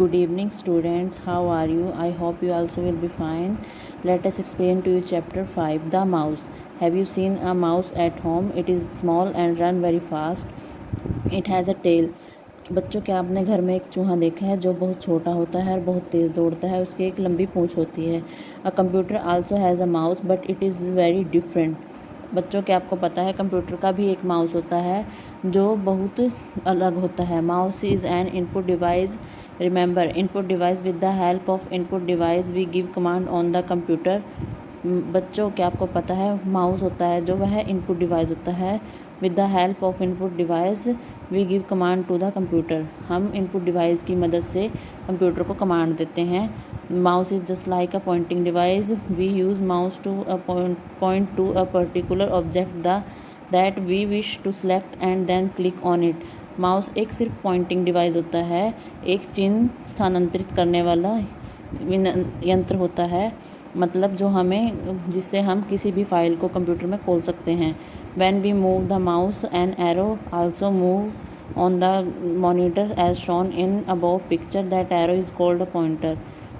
Good evening, students. How are you? I hope you also will be fine. Let us explain to you chapter 5, The Mouse. Have you seen a mouse at home? It is small and run very fast. It has a tail. बच्चों, क्या आपने घर में एक चूहा देखा है जो बहुत छोटा होता है और बहुत तेज़ दौड़ता है? उसकी एक लंबी पूँछ होती है. A computer also has a mouse but it is very different. बच्चों, क्या आपको पता है कंप्यूटर का भी एक माउस होता है जो बहुत अलग होता है. Mouse is an input device. Remember, input device. With the help of input device we give command on the computer. बच्चों, क्या आपको पता है माउस होता है जो वह इनपुट डिवाइस होता है. With the help of input device we give command to the computer. हम इनपुट डिवाइस की मदद से कंप्यूटर को कमांड देते हैं. Mouse is just like a pointing device. We use mouse to point to a particular object that we wish to select and then click on it. Mouse एक सिर्फ pointing device होता है, एक चिन्ह स्थानांतरित करने वाला यंत्र होता है, मतलब जिससे हम किसी भी फाइल को कंप्यूटर में खोल सकते हैं. When we move the mouse an arrow also move on the monitor as shown in above picture. That arrow is called a pointer.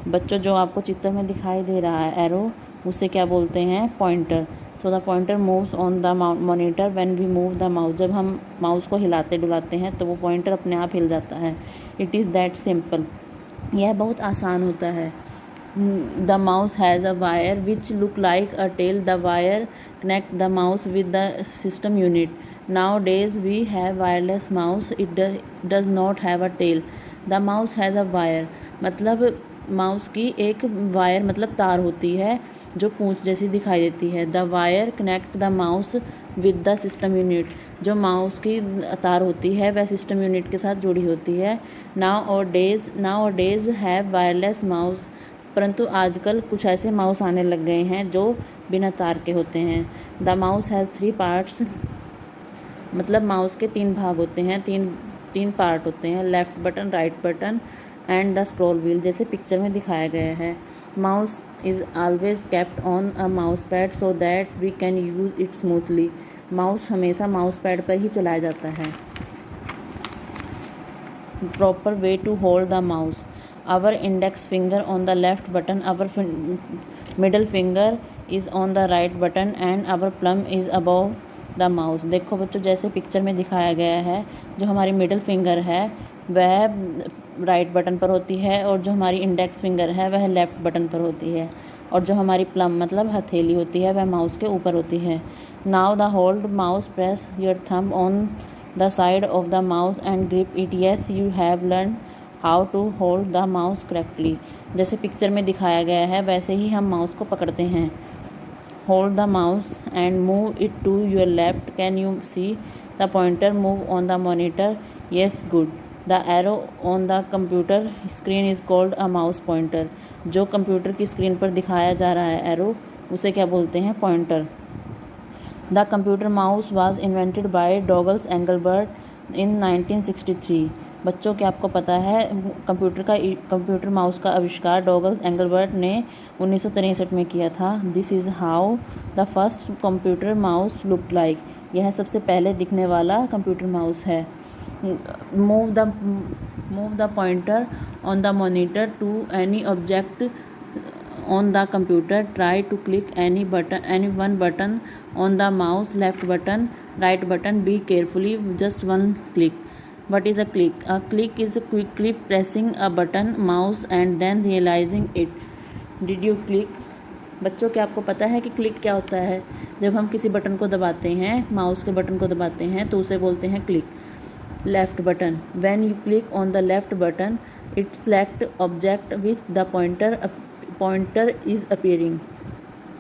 बच्चों, जो आपको चित्र में दिखाई दे रहा है एरो, उसे क्या बोलते हैं? Pointer. So the pointer moves on the monitor when we move the mouse. जब हम माउस को हिलाते डुलाते हैं तो वो पॉइंटर अपने आप हिल जाता है. It is that simple. यह बहुत आसान होता है. The mouse has a wire which look like a tail. The wire connect the mouse with the system unit. Nowadays we have wireless mouse. It does not have a tail. The mouse has a wire मतलब mouse की एक wire मतलब तार होती है जो पूंछ जैसी दिखाई देती है. The wire connect the mouse with the system unit. जो माउस की तार होती है वह सिस्टम यूनिट के साथ जुड़ी होती है. Now days have wireless mouse. परंतु आजकल कुछ ऐसे माउस आने लग गए हैं जो बिना तार के होते हैं. द माउस हैज़ 3 पार्ट्स मतलब माउस के 3 भाग होते हैं, तीन पार्ट होते हैं. Left button, right button and the scroll wheel, जैसे पिक्चर में दिखाया गया है. Mouse is always kept on a mouse pad so that we can use it smoothly. माउस हमेशा माउस पैड पर ही चलाया जाता है. Proper way to hold the mouse. Our index finger on the left button, our middle finger is on the right button and our palm is above the mouse. देखो बच्चों, जैसे पिक्चर में दिखाया गया है, जो हमारी मिडल फिंगर है वह राइट बटन पर होती है और जो हमारी इंडेक्स फिंगर है वह लेफ़्ट बटन पर होती है और जो हमारी प्लम मतलब हथेली होती है वह माउस के ऊपर होती है. Now the hold mouse. Press your thumb on the side of the mouse and grip it. Yes you have learn how to hold the mouse correctly. जैसे पिक्चर में दिखाया गया है वैसे ही हम माउस को पकड़ते हैं. Hold the mouse and move it to your left. Can you see the pointer move on the monitor? Yes, good. The arrow on the computer screen is called a mouse pointer. जो computer की screen पर दिखाया जा रहा है arrow, उसे क्या बोलते हैं? Pointer. The computer mouse was invented by Douglas Engelbart in 1963. बच्चों, क्या आपको पता है कंप्यूटर माउस का आविष्कार डॉगल्स एंगलबर्ट ने 1963 में किया था. This is how the first computer mouse looked like. यह सबसे पहले दिखने वाला कंप्यूटर माउस है. Move the pointer on the monitor to any object on the computer. Try to click any one button on the mouse. Left button, right button. Be carefully just one click. What is a click? A click is a quickly pressing a button mouse and then realizing it. Did you click? बच्चों, क्या आपको पता है कि click क्या होता है? जब हम किसी बटन को दबाते हैं, माउस के बटन को दबाते हैं तो उसे बोलते हैं click. Left button. When you click on the left button, it select object with the pointer is appearing.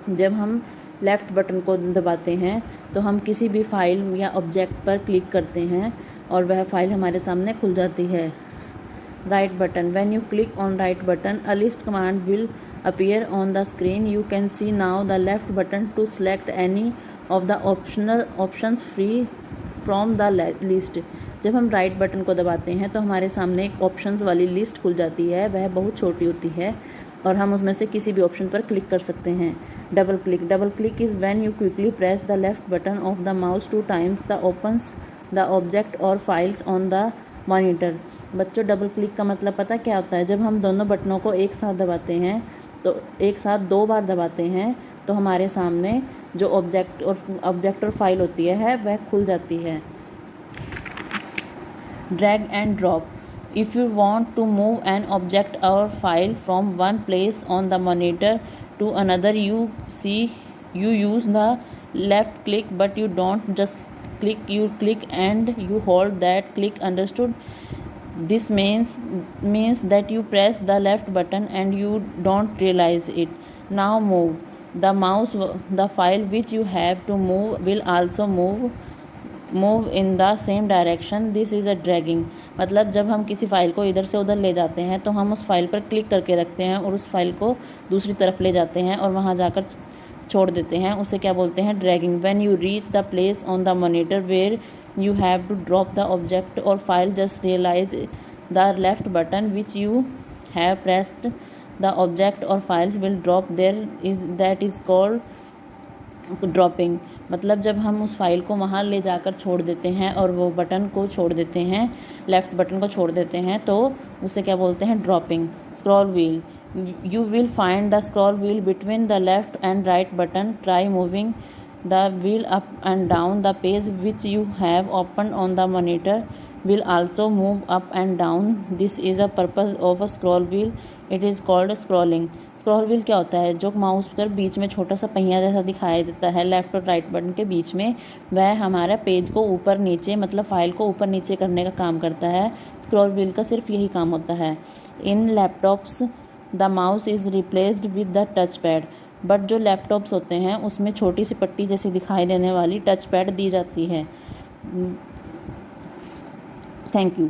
जब हम लेफ़्ट बटन को दबाते हैं तो हम किसी भी फाइल या ऑब्जेक्ट पर क्लिक करते हैं और वह फाइल हमारे सामने खुल जाती है. Right button. When you click on right button, a list command will appear on the screen. You can see now the left button to select any of the options free from the list. जब हम right button को दबाते हैं तो हमारे सामने एक options वाली लिस्ट खुल जाती है. वह बहुत छोटी होती है और हम उसमें से किसी भी ऑप्शन पर क्लिक कर सकते हैं. Double click is when you quickly press the left button of the mouse 2 times. The opens the object और फाइल्स ऑन द मॉनिटर। बच्चों, डबल क्लिक का मतलब पता क्या होता है? जब हम दोनों बटनों को एक साथ दबाते हैं, तो एक साथ 2 बार दबाते हैं, तो हमारे सामने जो ऑब्जेक्ट और फाइल होती है वह खुल जाती है। Drag and drop. If you want to move an object or file from one place on the monitor to another, you use the left click, but you don't just click, you click and you hold that click. Understood? This means that you press the left button and you don't realize it. Now move the mouse. The file which you have to move will also move in the same direction. This is a dragging. मतलब जब हम किसी file को इधर से उधर ले जाते हैं तो हम उस फाइल पर क्लिक करके रखते हैं और उस फाइल को दूसरी तरफ ले जाते हैं और वहाँ जाकर छोड़ देते हैं। उसे क्या बोलते हैं? Dragging. When you reach the place on the monitor where you have to drop the object और file, just realise the left button which you have pressed, the object और files will drop there, that is called dropping. मतलब जब हम उस file को वहाँ ले जाकर छोड़ देते हैं और वो बटन को छोड़ देते हैं, लेफ़्ट बटन को छोड़ देते हैं, तो उसे क्या बोलते हैं? Dropping. Scroll wheel. You will find the scroll wheel between the left and right button. Try moving the wheel up and down. The page which you have open on the monitor will also move up and down. This is a purpose of a scroll wheel. It is called scrolling. Scroll wheel क्या होता है? जो mouse पर बीच में छोटा सा पहिया जैसा दिखाई देता है लेफ़्ट और राइट बटन के बीच में, वह हमारा पेज को ऊपर नीचे, मतलब फाइल को ऊपर नीचे करने का काम करता है। स्क्रॉल व्हील का सिर्फ यही काम होता है। In laptops the mouse is replaced with the touch pad. But जो लैपटॉप्स होते हैं उसमें छोटी सी पट्टी जैसी दिखाई देने वाली टच पैड दी जाती है। Thank you.